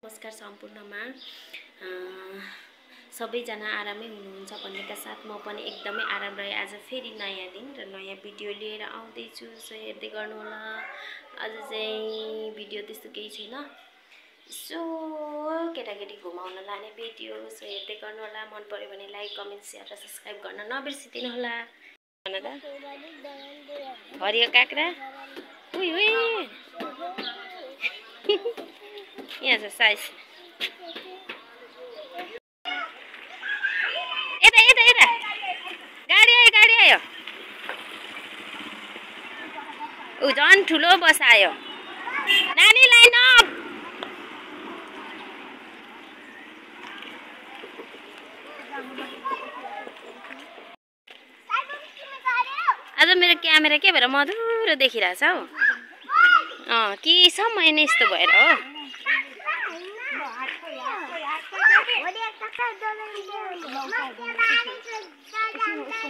नमस्कार सम्पूर्णमा सबैजना आरामै हुनुहुन्छ भन्नेका साथ म पनि एकदमै आराम रहे। आज फेरि नयाँ दिन र नयाँ भिडियो लिएर आउँदैछु, सो हेर्दै गर्नु होला। आज चाहिँ भिडियो त्यस्तो केही छैन, सो केटाकेटी घुमाउन लाने भिडियो, सो हेर्दै गर्नु होला। मन पर्यो भने लाइक कमेन्ट सेयर र सब्स्क्राइब गर्न नबिर्सिदिनु होला। हरियो काँक्रा उही उही यहाँ छ साइज। यता यता यता गाडी आयो ऊ झन् ठुलो बस आयो। नानी लाइन अप। आज मेरो क्यामेरा के भएर मधुरो देखिरहेछ हौ। के समय नै यस्तो भएर हो।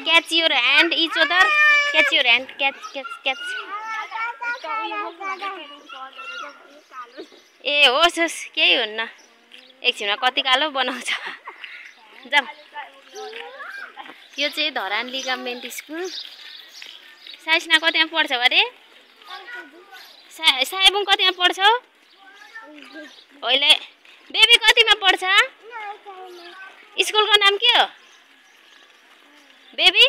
Catch your hand each other. Catch your hand. Catch. ए होस् होस् केही हुन्न, एकछिनमा कति कालो बनाउँछ। जाऊ। यो चाहिँ धरान लिगामेन्ट स्कुल। साइसना कतिमा पढ्छ अरे? साइबुङ कतिमा पढ्छ? अहिले बेबी कतिमा पढ्छ? स्कुलको नाम के हो? बेबी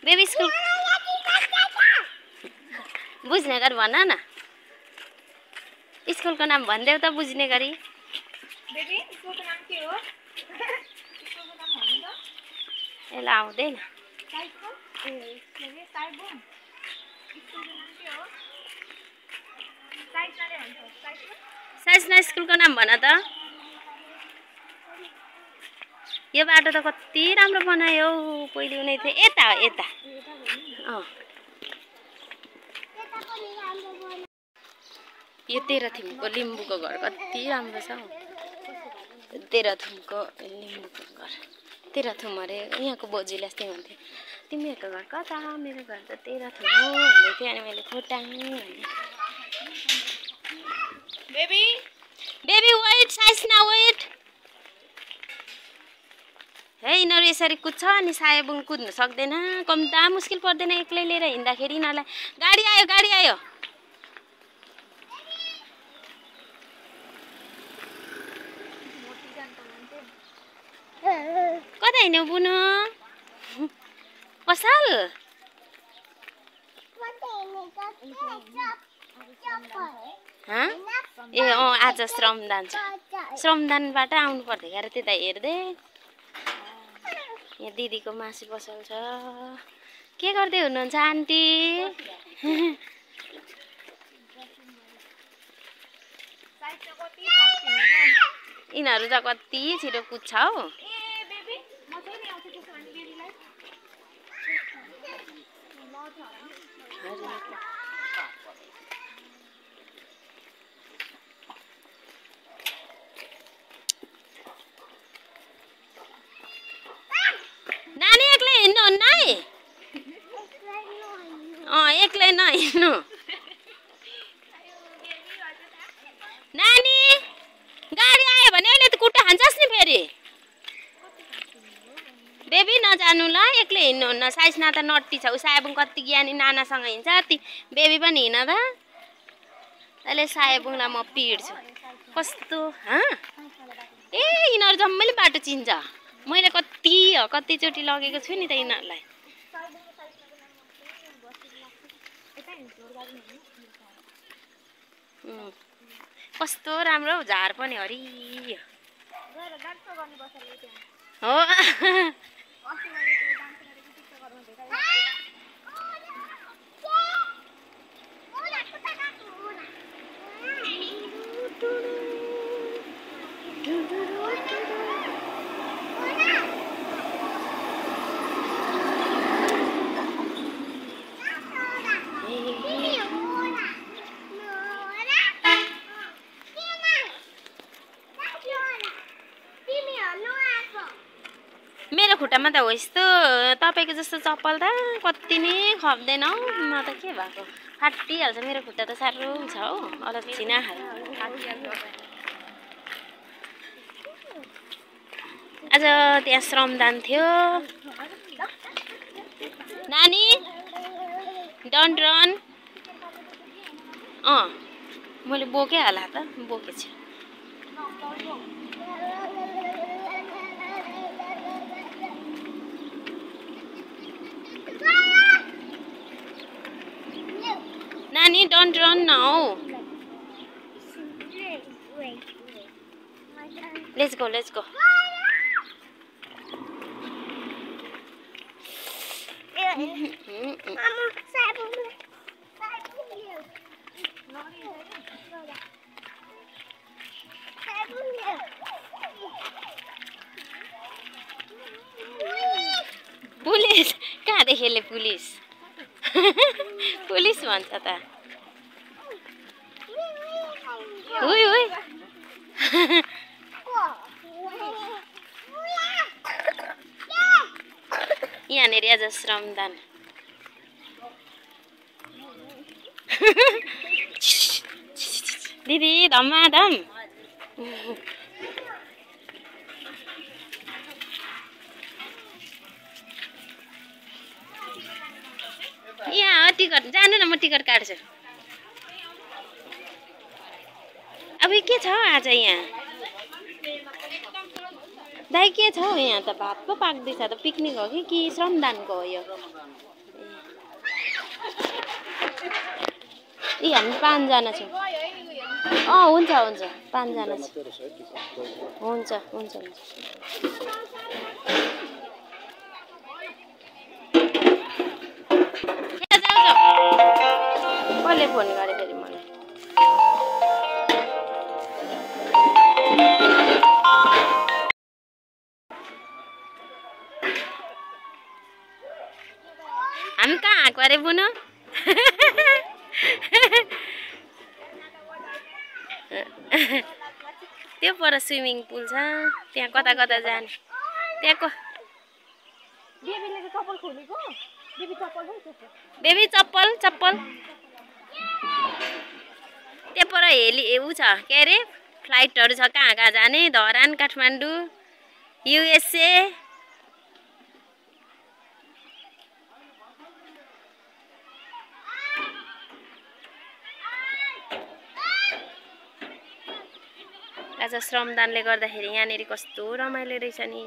बेबी स्कुल बुझ्ने गरी भन न। स्कुलको नाम भन्देऊ त बुझ्ने गरी। बेबी स्कुलको नाम के हो? स्कुलको नाम भन्नु त। यसलाई आउँदैन। साइबुङ। स्कुलको नाम के हो? साइसनाले भन्छ। साइसना स्कुलको नाम भन त। यो बाटो त कति राम्रो बनायो पहिले उनी थिए। यता हो यता। यो तेह्रथुमको लिम्बूको घर कति राम्रो छ हौ। तेह्रथुमको लिम्बूको घर। तेह्रथुम अरे यहाँको बोजूले अस्ति भन्थे तिमीहरूको घर कता? मेरो घर त तेह्रथुम हो भन्दै थियो। अनि मैले खोटाङ भने। बेबी वेट, साइसना वेट। है यिनीहरू यसरी कुद्छ अनि सायबुङ कुद्नु सक्दैन। कम्ता मुस्किल पर्दैन एक्लै लिएर हिँड्दाखेरि यिनीहरूलाई। गाडी आयो। कता हिँड्यौ बुनु? पसल ए आज श्रमदान छ। श्रमदानबाट आउनु पर्दै गएर त्यता हेर्दै। यहाँ दिदीको मासु पसल छ। के गर्दै हुनुहुन्छ आन्टी? यिनीहरू त कति छिटो कुद्छ हौ। नानी एक्लै हिँड्नुहुन्न है? एक्लै नहिँड्नु। नानी गाडी आयो भने अहिले त खुट्टा खान्छस् नि फेरि। बेबी नजानु ल, एक्लै हिँड्नुहुन्न। साइसना त नट्टी छ। ऊ सायबुङ कति ज्ञानी नानासँग हिँड्छ। बेबी पनि हिँड त। अहिले सायबुङलाई म पिड्छु। कस्तो ए यिनीहरू जम्मैले बाटो चिन्छ। मैले कतिचोटि लगेको छु नि त यिनीहरूलाई। कस्तो राम्रो झार पनि हरियो हो। मेरो खुट्टा खुट्टामा त हो यस्तो तपाईँको जस्तो चप्पल त कति नै खप्दैन हौ म त के भएको फाटिहाल्छ मेरो खुट्टा त साह्रो छ हौ अलग छिना आज त्यहाँ श्रमदान थियो नानी डन्ट रन मैले बोकेँ होला त बोकेछु नानी don't run now let's go police कहाँ देखेले पुलिस पुलिस भन्छ त उइ यहाँनिर आज श्रमदान दिदी धमाधम यहाँ टिकट जानु न म टिकट काट्छु अब के छ आज यहाँ दाइ के छ यहाँ त भात पो पाक्दैछ त पिकनिक हो कि श्रमदानको हो यो हामी 5 जना छौँ हुन्छ 5 जना हुन्छ कसले फोन गरे फेरि मलाई हामी कहाँ आएको अरे बुनु त्यो पर स्विमिङ पुल छ त्यहाँ कता जाने त्यहाँको बेबी चप्पल त्यो पर हेली ऊ छ के अरे फ्लाइटहरू छ कहाँ जाने धरान काठमाडौँ USA आज श्रमदानले गर्दाखेरि यहाँनिर कस्तो रमाइलो रहेछ नि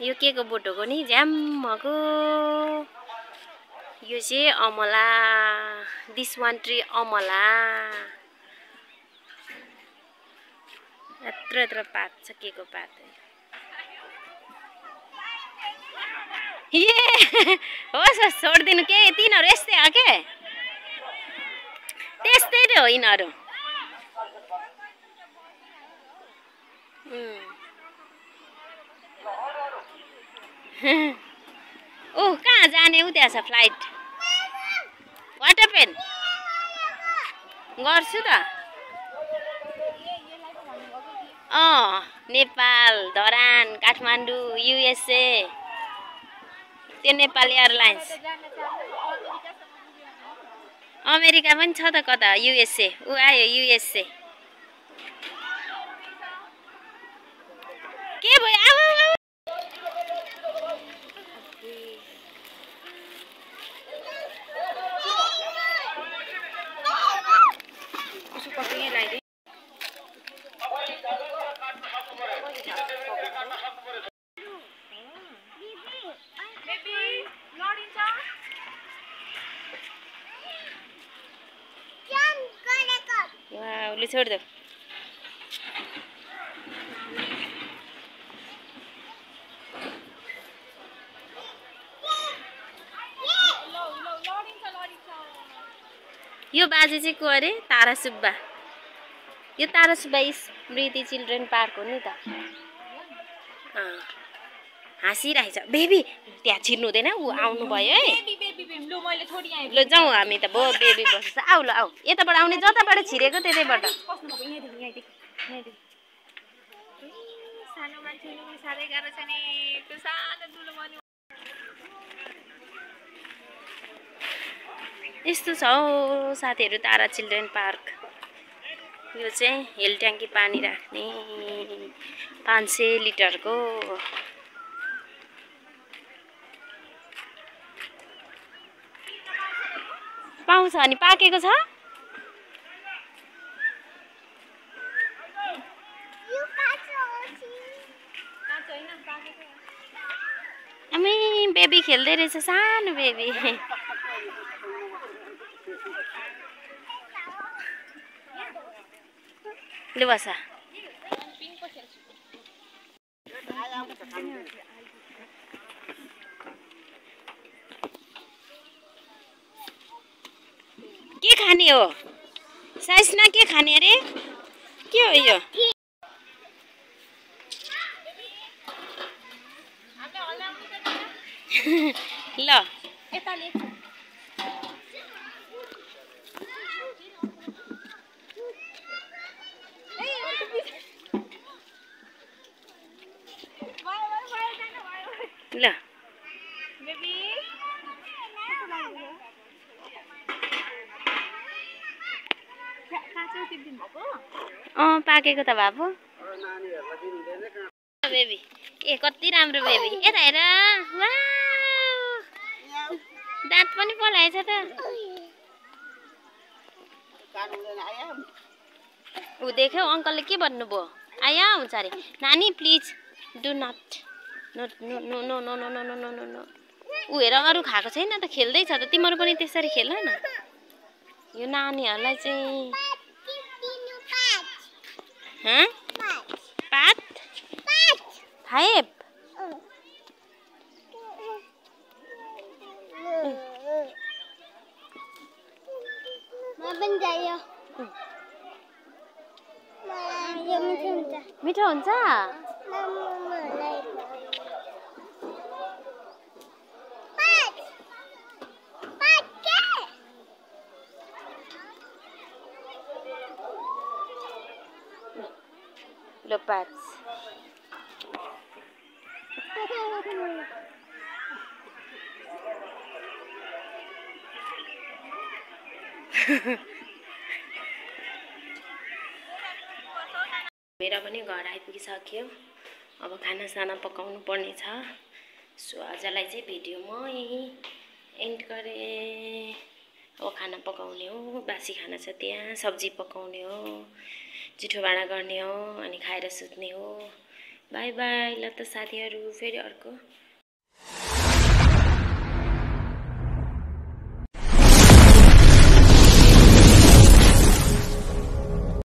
यो के को बोट हो नि झ्याम्मको यो चाहिँ अमला दिस वान ट्री अमला यत्रो पात छ के को पात होस् छोडिदिनु के तिनीहरू यस्तै हो के त्यस्तै त हो यिनीहरू कहाँ जाने उ त्यहाँ छ फ्लाइट वाटर पेन गर्छु त नेपाल धरान काठमाडौँ USA त्यो नेपाल एयरलाइन्स अमेरिका पनि छ त कता USA ऊ आयो USA के भयो आऊ ले छोड़ दो यो बाजे चाहिँ को अरे तारा सुब्बा यो तारा सुब्बा स्मृति चिल्ड्रेन पार्क हो नि त हाँसिरहेछ बेबी त्यहाँ छिर्नु हुँदैन ऊ आउनु भयो है ल जाउँ हामी त भयो बेबी बस्छ आऊ ल आऊ यताबाट आउने जताबाट छिरेको त्यतैबाट सानो मान्छे हुनु पनि साह्रै गाह्रो छ नि त्यो सानो ठुलो बन्यो यस्तो छ हौ साथीहरू तारा चिल्ड्रेन पार्क। यो चाहिँ हेल ट्याङ्की पानी राख्ने 500 लिटरको। पाउँछ अनि पाकेको छ। आमै बेबी खेल्दै रहेछ सानो बेबी। लु बस के खाने हो साइस्ना के खाने अरे के हो यो ल ल पाकेको त बाबु बेबी ए कति राम्रो बेबी यता हेर दाँत पनि पलाएछ त ऊ देख्यौ अङ्कलले के भन्नुभयो आया हुन्छ अरे नानी please do not no no no no no no no no no no ऊ हेर अरू खाएको छैन त खेल्दैछ त तिमीहरू पनि त्यसरी खेल न यो नानीहरूलाई चाहिँ पात 5 मिठो हुन्छ लो पाट्स मेरा पनि घर आइपुगिसक्यो अब खानासाना पकाउनु पर्ने छ सो आजलाई चाहिँ भिडियो म यही एन्ड गरेँ अब खाना पकाउने हो बासी खाना छ त्यहाँ सब्जी पकाउने हो जिठो भाँडा गर्ने हो अनि खाएर सुत्ने हो बाई बाई ल त साथीहरू फेरि अर्को